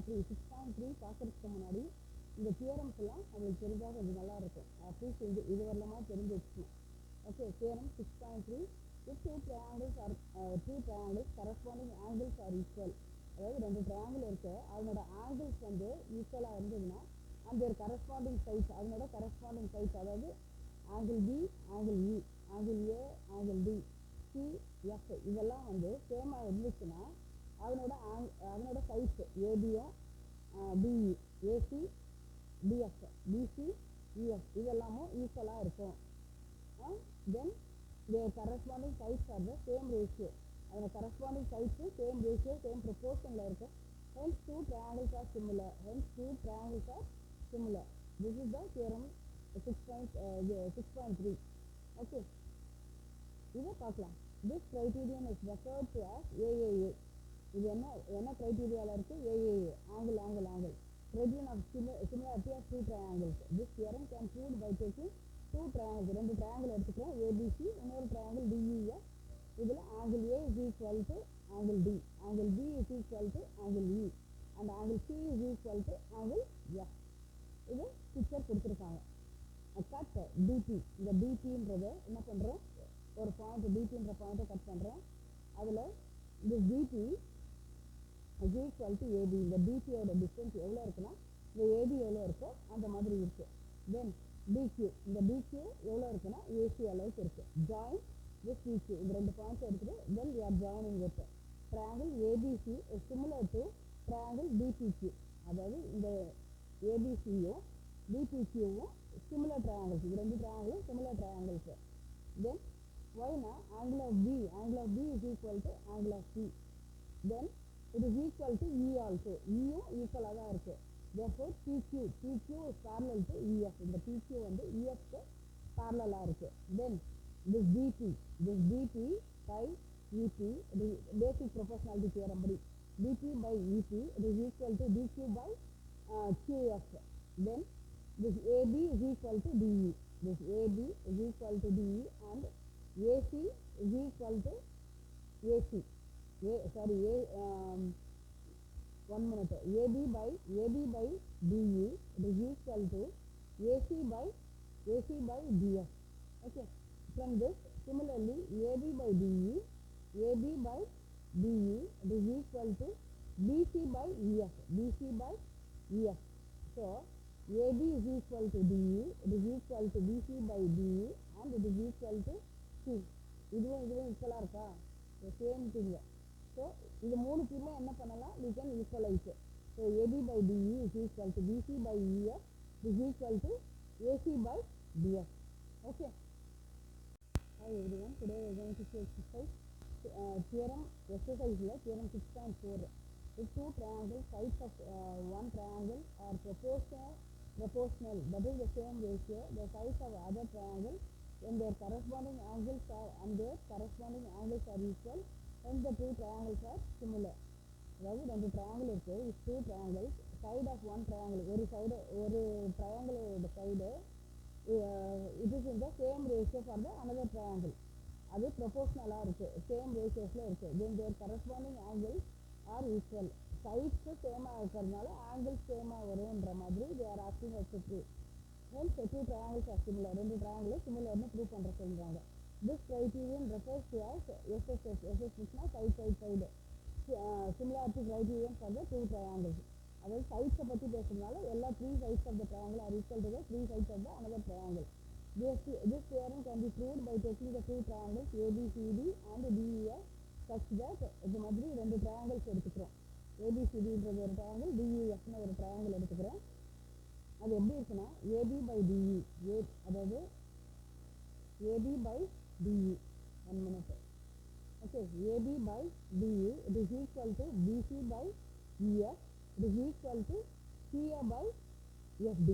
6.3 பார்க்கறதுக்கு முன்னாடி இந்த தியரம்ஸ் எல்லாம் உங்களுக்கு தெரிஞ்சால் கொஞ்சம் நல்லா இருக்கும். அட்லீஸ்ட் இது வரலாமா தெரிஞ்சு வச்சுக்கணும். Okay, theorem 6.3 if two triangles corresponding angles are equal. அதாவது ரெண்டு ட்ரையாங்கிள் இருக்கு, அதனோட ஆங்கிள்ஸ் வந்து ஈக்குவலாக இருந்ததுன்னா அந்த கரஸ்பாண்டிங் சைட்ஸ், அதனோட கரஸ்பாண்டிங் சைட்ஸ், அதாவது angle B, angle E, angle A, angle D, C, F இதெல்லாம் வந்து சேமாக இருந்துச்சுன்னா அதனோட சைட்ஸ் ஏபியும் DE, AC, DF, BC, EF இதெல்லாமும் ஈக்குவலாக இருக்கும். தென் their corresponding sides are the same ratio. அதோட corresponding sides same ratio, same proportionல இருக்கும். Hence two triangles are similar. This is the theorem 6.3. Okay, இதை பார்க்கலாம். This criterion is referred to as AAA. இது என்ன criteria இருக்கு? AAA, angle. Criterion of similarity of two triangles. This theorem can prove by taking two triangles, ரெண்டு triangle எடுத்துக்கிறோம், ABC, இன்னொரு triangle DEF. இதில் angle A is equal to angle D, angle B is equal to angle E, and angle C is equal to angle F. இது picture கொடுத்துருக்காங்க. Cut DP, இந்த டிபின்றது என்ன பண்ணுறோம், ஒரு பாயிண்ட் டிபின்ற பாயிண்ட்டை கட் பண்ணுறோம். அதில் இந்த DP is equal to AB. இந்த டிபியோட டிஸ்டன்ஸ் எவ்வளோ இருக்குன்னா இந்த ஏபி எவ்வளோ இருக்கோ அந்த மாதிரி இருக்குது. தென் BQ, இந்த BQ எவ்வளோ இருக்குன்னா AC அளவுக்கு இருக்குது. ஜாயின் this BQ, இந்த ரெண்டு பாயிண்ட்ஸ் எடுத்துட்டு then we are joining with triangle ABC is similar to triangle BPQ. அதாவது இந்த ABCயும் BPQவும் similar triangles, இது ரெண்டு triangles similar triangles. Then why na angle of B is equal to angle of C. Then it is equal to E also, Eயும் ஈக்குவலாக தான் இருக்குது. Therefore PQ is parallel to EF. இந்த PQ வந்து EF க்கு parallel-ஆ இருக்கு. Then this BP by EP, basic proportionality theorem படி BP by EP it is equal to DQ by QF. Then this AB is equal to DE. And AC is equal to AC. One minute. AB by DE it is equal to AC by DF. Okay. From this, similarly, AB by DE it is equal to BC by EF. So AB is equal to DE, it is equal to BC by DE, and it is equal to C. இதுவும் ஈக்குவலாக இருக்கா? Same thing. So இது மூணுத்தையுமே என்ன பண்ணலாம், we can equalize. So AB by DE is equal to BC by EF is equal to AC by DF. Okay. Hi everyone, today we are going to see exercise theorem 6.4. If two triangles, sides of one triangle are proportional, that is the same ratio, the sides of other triangle when their corresponding angles are equal, then the two triangles are similar. அதாவது ரெண்டு triangle இருக்கு, two triangles, side of one triangle, ஒரு ட்ரையாங்கிளோட side it is in the same ratio for the another triangle. அது ப்ரொபோர்ஷனலாக இருக்குது, same ரேஷியோஸில் இருக்குது. then their corresponding angles are equal. சைட்ஸு சேமாக இருக்கிறதுனால ஆங்கிள்ஸ் சேமாக வரும்ன்ற மாதிரி they are asking us to prove. Hence two triangles are similar, ரெண்டு ட்ரையாங்கிள் சிமிலர்னு ப்ரூவ் பண்ணுற சொல்கிறாங்க. This criterion refers to as SSS. SSSனா side. Similarity criterion for the two triangles. அதாவது சைட்ஸை பற்றி பேசுறதுனால எல்லா 3 sides of the triangle are equal to the 3 sides of the another triangle. This theorem can be proved by taking the two triangles ABCD and DEF such that இது மாதிரி ரெண்டு triangles எடுத்துக்கிறோம். ABCDன்றது ஒரு triangle, DEFன்னு ஒரு triangle எடுத்துக்கிறோம். அது எப்படி இருக்குன்னா AB by DE, அதாவது AB by DE. 1 minute. Okay, AB by DE it is equal to BC by EF, it is equal to CA by FD.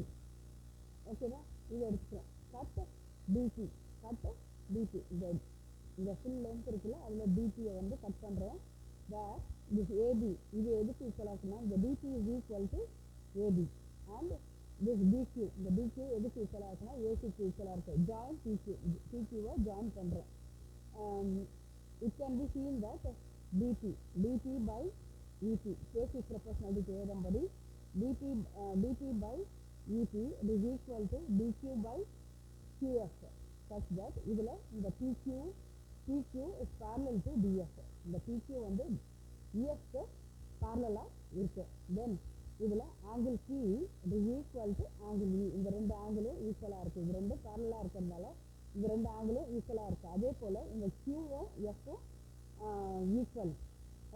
ஓகேவா, இதை எடுத்துக்கிறோம். கட் DP, இந்த ஃபுல் லென்த் இருக்குல்ல, அதில் டிபியை வந்து கட் பண்ணுறோம். this AB இது எதுக்கு ஈக்குவலாக இருக்குன்னா இந்த DP is equal to AB, and this DQ, இந்த DQ எதுக்கு ஈக்குவலாக இருக்குன்னா ACக்கு ஈக்குவலாக இருக்குது. ஜாயின் PQவை ஜாயின் பண்ணுறோம். It can be seen that DP by EP. Case is proportionality theorem படி dP by EP is equal to dQ by QF such that இதில் இந்த PQ is parallel to DF. இந்த PQ வந்து EF parallel இருக்கு. Then இதில் angle P is equal to angle E. இந்த ரெண்டு ஆங்கிளும் ஈக்குவலாக இருக்குது. இது ரெண்டு parallel இருக்கிறதுனால இந்த ரெண்டு ஆங்கிளும் ஈக்குவலாக இருக்குது. அதே போல் இந்த Qவும் Fவும் equal.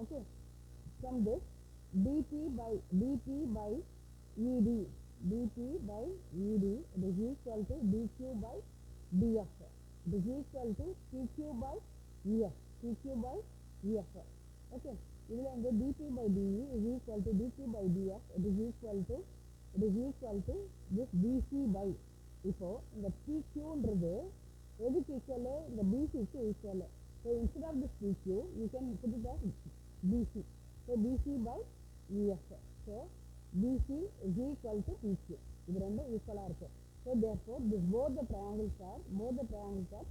Okay. From this dP by ED is equal to dQ by dF. It is equal to PQ by EF. Okay. இதில் இந்த dP by dE is equal to dQ by dF. It is equal to this BC by. இப்போ இந்த PQன்றது எதுக்கு equal? இந்த BCக்கு equal. So instead of this PQ you can put it as BC. So BC by EF. So BC is equal to PQ. இது ரெண்டும் ஈக்குவலாக இருக்குது. So therefore both the triangles are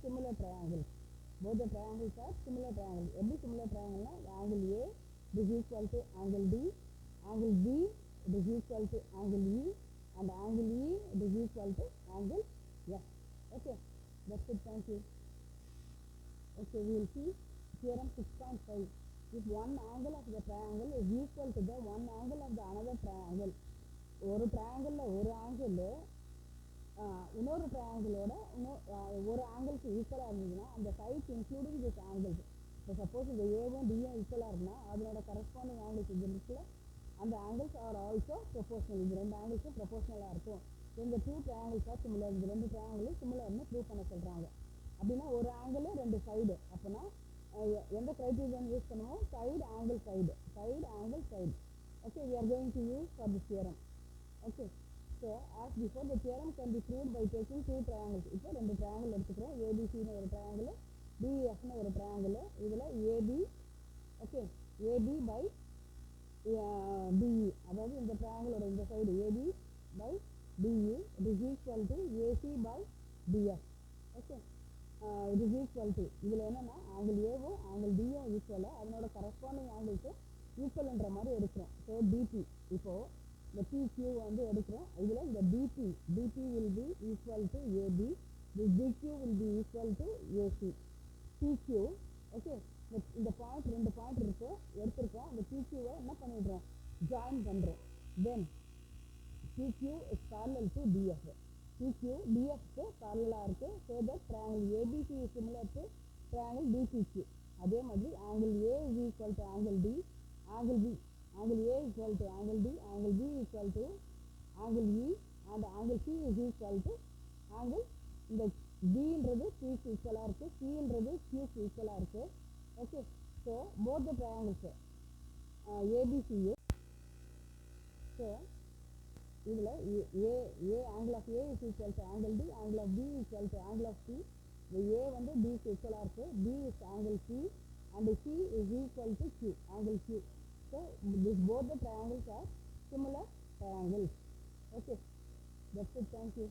similar triangles. எப்படி similar triangle? Angle A is equal to angle D, angle B is equal to angle E, and angle E is equal to angle F. Okay, that's it. Thank you. Okay, we will see theorem 6.5. If one angle of the triangle is equal to the one angle of the another triangle, ஒரு triangle ஒரு angle இன்னொரு ட்ரையாங்கிளோட ஒரு ஆங்கிளுக்கு ஈக்குவலாக இருந்ததுன்னா அந்த sides including this angles. இப்போ suppose இந்த ஏவும் டியும் ஈக்குவலாக இருந்தால் அதனோட கரஸ்பாண்டிங் ஆங்கிள்ஸ் இது இருக்குல்ல, அந்த ஆங்கிள்ஸ் ஆர் ஆல்சோ ப்ரொபோஷனல். இது ரெண்டு ஆங்கிள்ஸும் ப்ரொபோஷனலாக இருக்கும். இந்த டூ ட்ரையாங்கிள்ஸ் ஆர் சிமிலர். இந்த ரெண்டு ட்ரையாங்கிளும் சிமிலர்னு ப்ரூவ் பண்ண சொல்கிறாங்க. அப்படின்னா ஒரு ஆங்கிள் ரெண்டு சைடு. அப்போனா எந்த க்ரைட்டீரியன் யூஸ் பண்ணுவோம்? Side angle side. Okay, we are going to use for this theorem. Okay. So as before, the theorem can be proved by taking two triangles. இப்போ ரெண்டு triangle எடுத்துக்கிறோம். ABCன்னு ஒரு triangle, DEFன்னு ஒரு triangle. இதில் AB, okay, AB by DE. அதாவது இந்த triangleோட இந்த side AB by DE is equal to AC by DF. Okay. It is equal to, இதில் என்னன்னா ஆங்கிள் ஏவும் ஆங்கிள் டியும் ஈக்குவலாக அதனோட கரஸ்பாண்டிங் ஆங்கிள்ஸும் ஈக்குவல்ன்ற மாதிரி எடுக்கிறோம். ஸோ டிபி இப்போது இந்த PQ வந்து எடுக்கிறோம். இதில் இந்த DP will be equal to AB, this DQ will be equal to AC. PQ, okay, இந்த பாயிண்ட் ரெண்டு பாயிண்ட் இருக்கு எடுத்திருக்கோம். இந்த PQவை என்ன பண்ணிடுறோம்? ஜாயின் பண்ணுறோம். தென் PQ is parallel to DF. PQ DFக்கு parallel இருக்குது. So that triangle ABC is similar to triangle DPQ. அதே மாதிரி angle A is equal to angle D, angle B. Angle A equal to angle D, angle B equal to angle E, and angle C is equal to angle இந்த Bன்றது Cக்கு ஈக்குவலாக இருக்குது, Cன்றது Qக்கு ஈக்குவலாக இருக்குது. Okay, so both the triangles ABCU. So இதில் angle of A is equal to angle D, angle of B equal to angle of C. இந்த A வந்து Dக்கு ஈக்குவலாக இருக்குது, B is angle C, and C is equal to Q, angle Q. So both the triangles are similar triangles. Okay, that's it. Thank you.